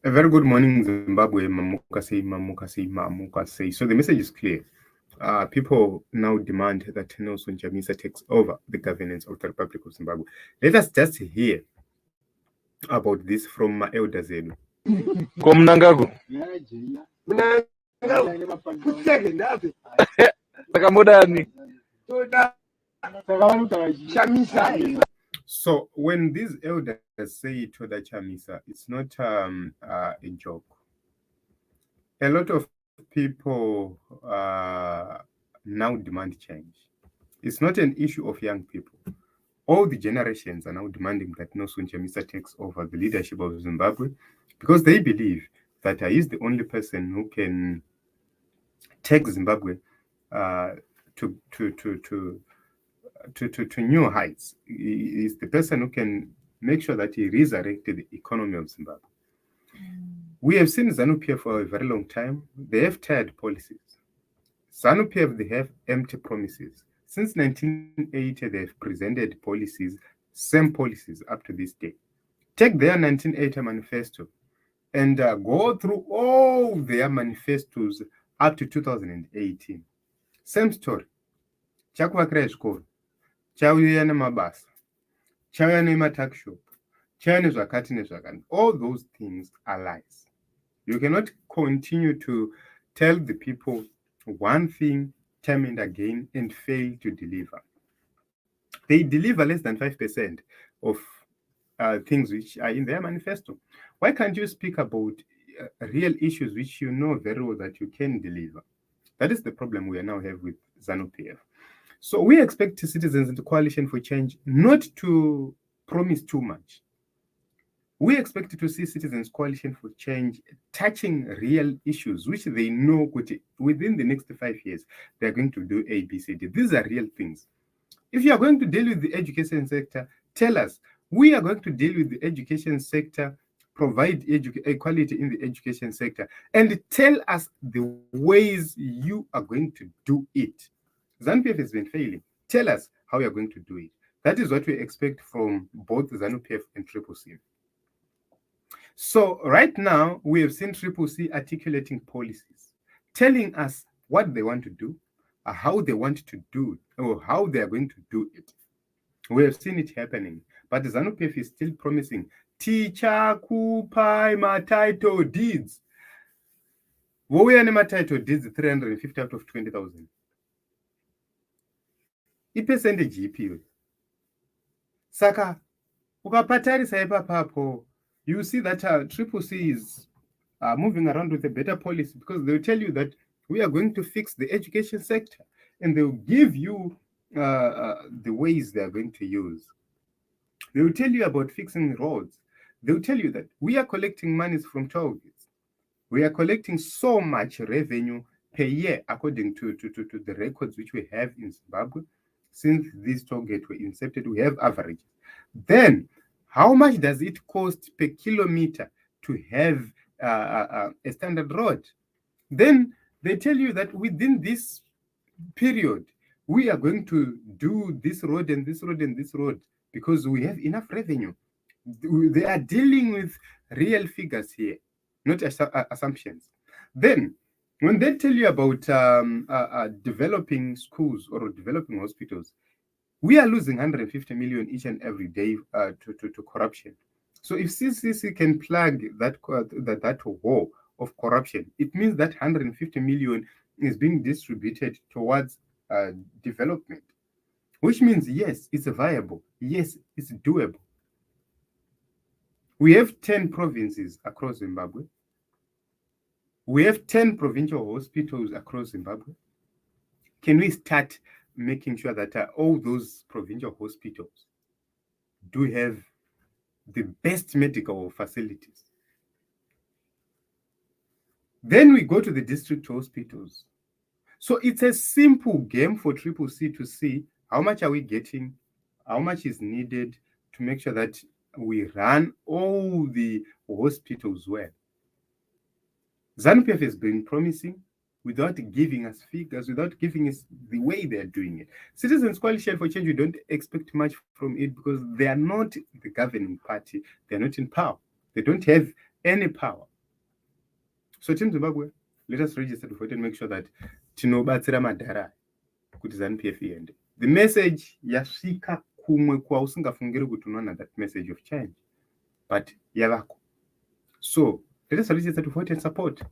A very good morning, Zimbabwe. Mamukase. So the message is clear. People now demand that Nelson Chamisa takes over the governance of the Republic of Zimbabwe. Let us just hear about this from my elders. Ko Mnangagwa takamudani. So when these elders say Toda Chamisa, it's not a joke. A lot of people now demand change. It's not an issue of young people. All the generations are now demanding that Nelson Chamisa takes over the leadership of Zimbabwe because they believe that he is the only person who can take Zimbabwe to new heights. He is the person who can make sure that he resurrected the economy of Zimbabwe. We have seen ZANU-PF for a very long time. They have tired policies. ZANU-PF, they have empty promises. Since 1980, they've presented policies, same policies up to this day. Take their 1980 manifesto and go through all their manifestos up to 2018. Same story. Chakuvakira zvikoro, chauya nemabasa, chauya nematakshop, chauya nezvakati nezvakati. All those things are lies. You cannot continue to tell the people one thing time and again and fail to deliver. They deliver less than 5% of things which are in their manifesto. Why can't you speak about real issues which you know very well that you can deliver? That is the problem we now have with ZANU-PF. So we expect citizens in the Coalition for Change not to promise too much. We expect to see Citizens Coalition for Change touching real issues, which they know within the next 5 years, they're going to do A, B, C, D. These are real things. If you are going to deal with the education sector, tell us. We are going to deal with the education sector, provide equality in the education sector, and tell us the ways you are going to do it. ZANU-PF has been failing. Tell us how you are going to do it. That is what we expect from both ZANU-PF and Triple C. So right now, we have seen Triple C articulating policies, telling us what they want to do, how they want to do it, or how they are going to do it. We have seen it happening, but ZANU-PF is still promising teacher kupai ma title deeds. Wouya nema title deeds 350 out of 20,000. Percentage ipiwe. Saka ukapatarisa ipapapo, you see that Triple C is moving around with a better policy because they'll tell you that we are going to fix the education sector and they'll give you the ways they are going to use. They'll tell you about fixing roads. They'll tell you that we are collecting monies from toll gates. We are collecting so much revenue per year according to the records which we have in Zimbabwe. Since these toll gates were incepted, we have averages. Then, how much does it cost per kilometer to have a standard road? Then they tell you that within this period, we are going to do this road and this road and this road because we have enough revenue. They are dealing with real figures here, not assumptions. Then, when they tell you about developing schools or developing hospitals, we are losing 150 million each and every day to corruption. So if CCC can plug that hole of corruption, it means that 150 million is being distributed towards development, which means, yes, it's viable. Yes, it's doable. We have 10 provinces across Zimbabwe. We have 10 provincial hospitals across Zimbabwe. Can we start making sure that all those provincial hospitals do have the best medical facilities? Then we go to the district hospitals. So it's a simple game for Triple C to see how much are we getting, how much is needed to make sure that we run all the hospitals well. ZANU-PF has been promising without giving us figures, without giving us the way they're doing it. Citizens Coalition for Change, we don't expect much from it because they are not the governing party. They're not in power. They don't have any power. So Team Zimbabwe, let us register to vote and make sure that tinobatsira madhara kuti ZANU-PF iende. The message yasvika kumwe kwausingafungiri kuti unoona that message of change, but yavako. So let us register to vote and support.